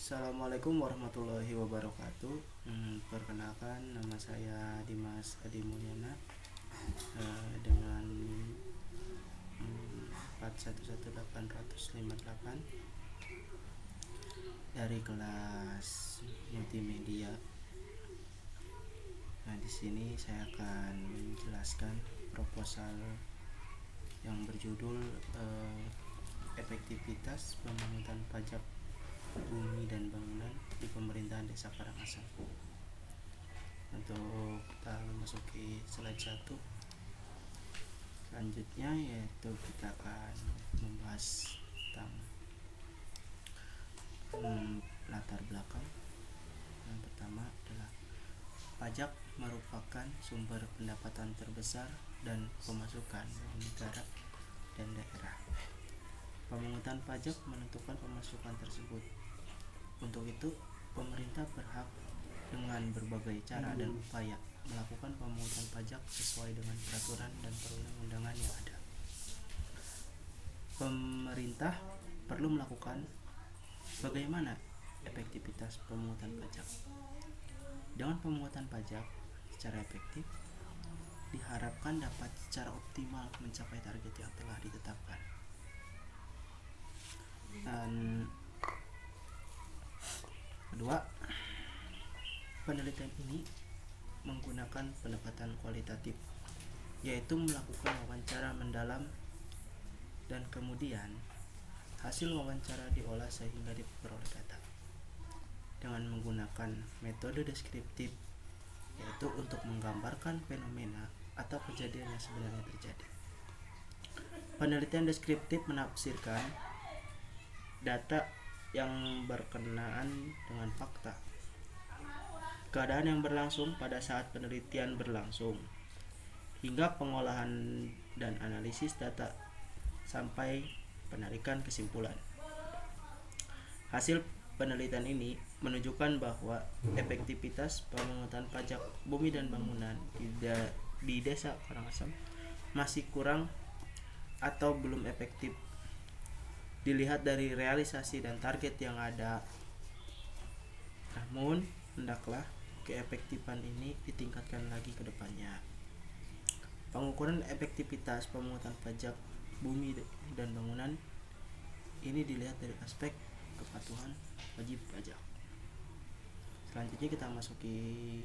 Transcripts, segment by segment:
Assalamualaikum warahmatullahi wabarakatuh. Perkenalkan, nama saya Dimas Adi Mulyana, dengan 411858 dari kelas multimedia. Nah, di sini saya akan menjelaskan proposal yang berjudul efektivitas pemungutan pajak bumi dan bangunan di pemerintahan Desa Karangasem. Untuk kita memasuki slide 1, selanjutnya yaitu kita akan membahas tentang latar belakang. Yang pertama adalah pajak merupakan sumber pendapatan terbesar dan pemasukan bagi negara dan daerah. Pemungutan pajak menentukan pemasukan tersebut. Untuk itu, pemerintah berhak dengan berbagai cara dan upaya melakukan pemungutan pajak sesuai dengan peraturan dan perundang-undangan yang ada. Pemerintah perlu melakukan bagaimana efektivitas pemungutan pajak. Dengan pemungutan pajak secara efektif, diharapkan dapat secara optimal mencapai target yang telah ditetapkan. Dan kedua, penelitian ini menggunakan pendekatan kualitatif, yaitu melakukan wawancara mendalam dan kemudian hasil wawancara diolah sehingga diperoleh data. Dengan menggunakan metode deskriptif, yaitu untuk menggambarkan fenomena atau kejadian yang sebenarnya terjadi. Penelitian deskriptif menafsirkan data yang berkenaan dengan fakta, keadaan yang berlangsung pada saat penelitian berlangsung, hingga pengolahan dan analisis data sampai penarikan kesimpulan. Hasil penelitian ini menunjukkan bahwa efektivitas pemungutan pajak bumi dan bangunan di Desa Karangasem masih kurang atau belum efektif dilihat dari realisasi dan target yang ada. Namun, hendaklah keefektifan ini ditingkatkan lagi ke depannya. Pengukuran efektivitas pemungutan pajak bumi dan bangunan ini dilihat dari aspek kepatuhan wajib pajak. Selanjutnya kita masuki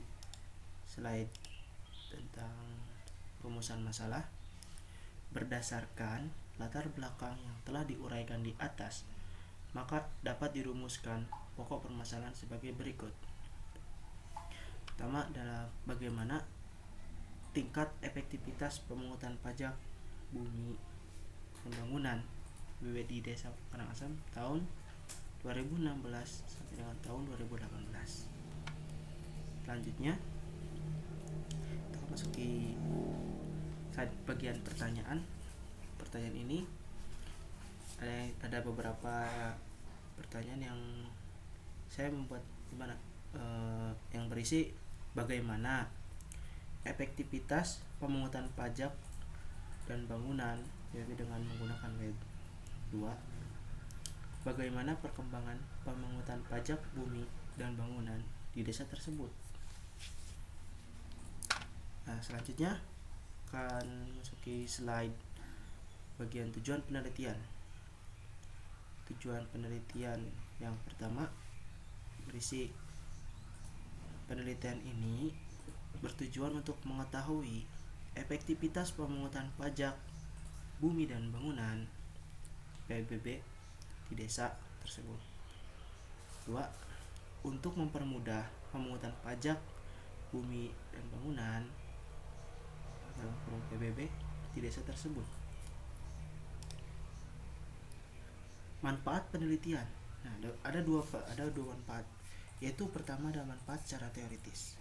slide tentang rumusan masalah. Berdasarkan latar belakang yang telah diuraikan di atas, maka dapat dirumuskan pokok permasalahan sebagai berikut. Pertama adalah bagaimana tingkat efektivitas pemungutan pajak bumi dan bangunan BB di Desa Karangasem tahun 2016 sampai dengan tahun 2018. Selanjutnya kita masuki bagian pertanyaan. Pertanyaan ini ada beberapa pertanyaan yang saya membuat yang berisi bagaimana efektivitas pemungutan pajak dan bangunan yaitu dengan menggunakan web 2. Bagaimana perkembangan pemungutan pajak bumi dan bangunan di desa tersebut. Nah, selanjutnya akan masuki slide bagian tujuan penelitian. Tujuan penelitian yang pertama berisi penelitian ini bertujuan untuk mengetahui efektivitas pemungutan pajak bumi dan bangunan PBB di desa tersebut. 2. Untuk mempermudah pemungutan pajak bumi dan bangunan dalam kurung PBB di desa tersebut. Manfaat penelitian. Nah, ada dua manfaat, yaitu pertama ada manfaat secara teoritis.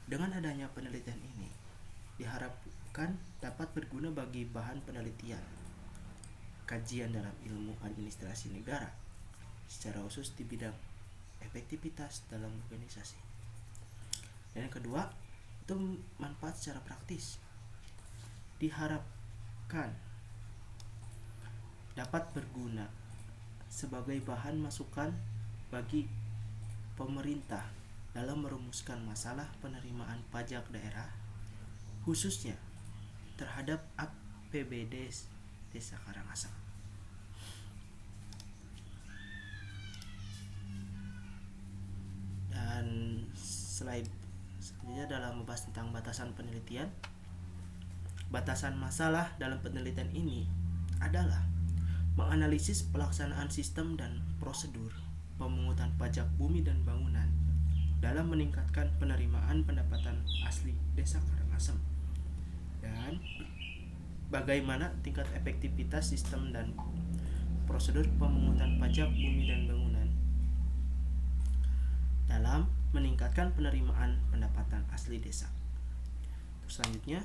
Dengan adanya penelitian ini diharapkan dapat berguna bagi bahan penelitian kajian dalam ilmu administrasi negara, secara khusus di bidang efektivitas dalam organisasi. Dan yang kedua, itu manfaat secara praktis. Diharapkan dapat berguna sebagai bahan masukan bagi pemerintah dalam merumuskan masalah penerimaan pajak daerah, khususnya terhadap APBD Desa Karangasem. Dan selanjutnya dalam membahas tentang batasan penelitian. Batasan masalah dalam penelitian ini adalah menganalisis pelaksanaan sistem dan prosedur pemungutan pajak bumi dan bangunan dalam meningkatkan penerimaan pendapatan asli Desa Karangasem, dan bagaimana tingkat efektivitas sistem dan prosedur pemungutan pajak bumi dan bangunan dalam meningkatkan penerimaan pendapatan asli desa. Terus selanjutnya,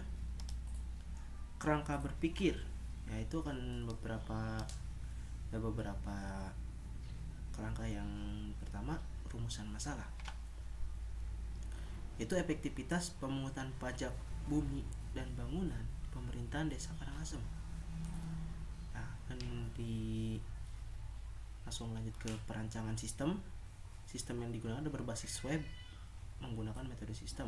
kerangka berpikir, yaitu kan beberapa kerangka. Yang pertama, rumusan masalah, yaitu efektivitas pemungutan pajak bumi dan bangunan pemerintahan Desa Karangasem. Nah, langsung lanjut ke perancangan sistem. Sistem yang digunakan adalah berbasis web menggunakan metode sistem.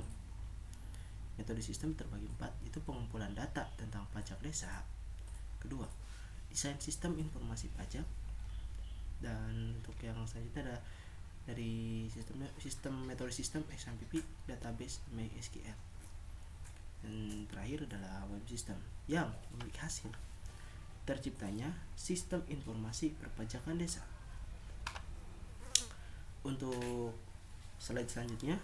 Metode sistem terbagi 4, yaitu pengumpulan data tentang pajak desa. Kedua, desain sistem informasi pajak. Dan untuk yang selanjutnya ada dari sistem metode sistem XMPP, database MySQL. Dan terakhir adalah web system yang memiliki hasil terciptanya sistem informasi perpajakan desa. Untuk slide selanjutnya,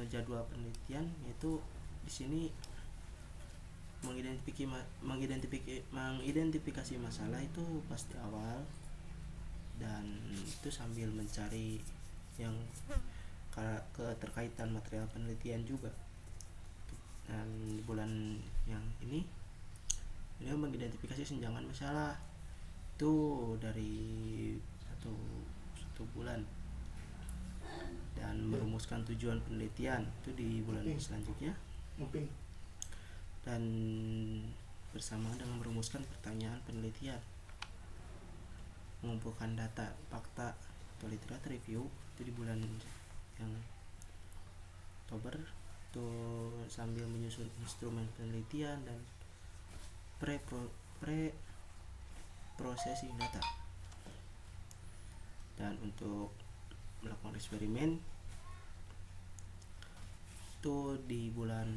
jadwal penelitian, yaitu di sini mengidentifikasi masalah itu pasti awal, dan itu sambil mencari yang keterkaitan material penelitian juga. Dan di bulan yang ini mengidentifikasi senjangan masalah itu dari satu bulan, dan merumuskan tujuan penelitian itu di bulan selanjutnya, dan bersama dengan merumuskan pertanyaan penelitian, mengumpulkan data, fakta atau literatur review itu di bulan yang Oktober, itu sambil menyusun instrumen penelitian dan processing data. Dan untuk melakukan eksperimen itu di bulan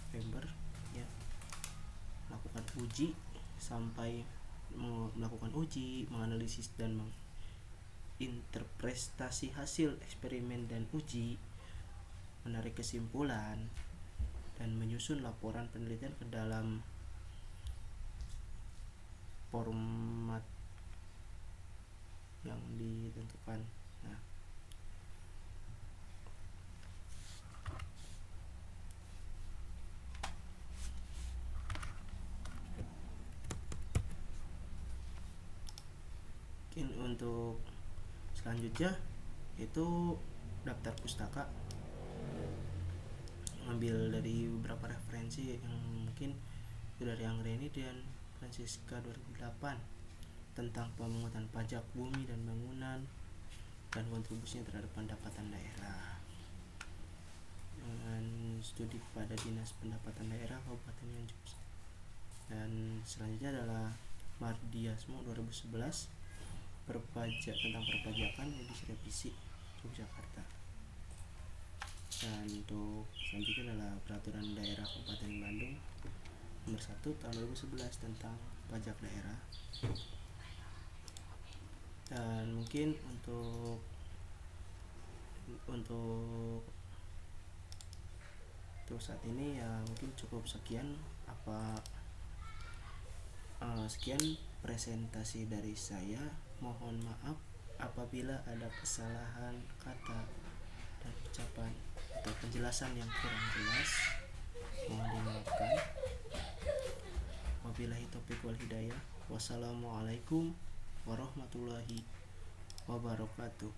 November ya, melakukan uji menganalisis dan menginterpretasi hasil eksperimen dan uji, menarik kesimpulan, dan menyusun laporan penelitian ke dalam format yang ditentukan. Nah, mungkin untuk selanjutnya itu daftar pustaka, ngambil dari beberapa referensi yang mungkin dari Anggreni dan Francisca 2008 tentang pemungutan pajak bumi dan bangunan dan kontribusinya terhadap pendapatan daerah, dengan studi pada Dinas Pendapatan Daerah Kabupaten Nganjuk. Dan selanjutnya adalah Mardiasmo 2011 tentang perpajakan edisi revisi Yogyakarta. Dan untuk selanjutnya adalah Peraturan Daerah Kabupaten Bandung nomor 1 tahun 2011 tentang pajak daerah. Dan mungkin untuk saat ini ya mungkin cukup sekian sekian presentasi dari saya. Mohon maaf apabila ada kesalahan kata dan ucapan atau penjelasan yang kurang jelas, mohon dimaafkan. Wabillahi taufiq wal hidayah. Wassalamualaikum warahmatullahi wabarakatuh.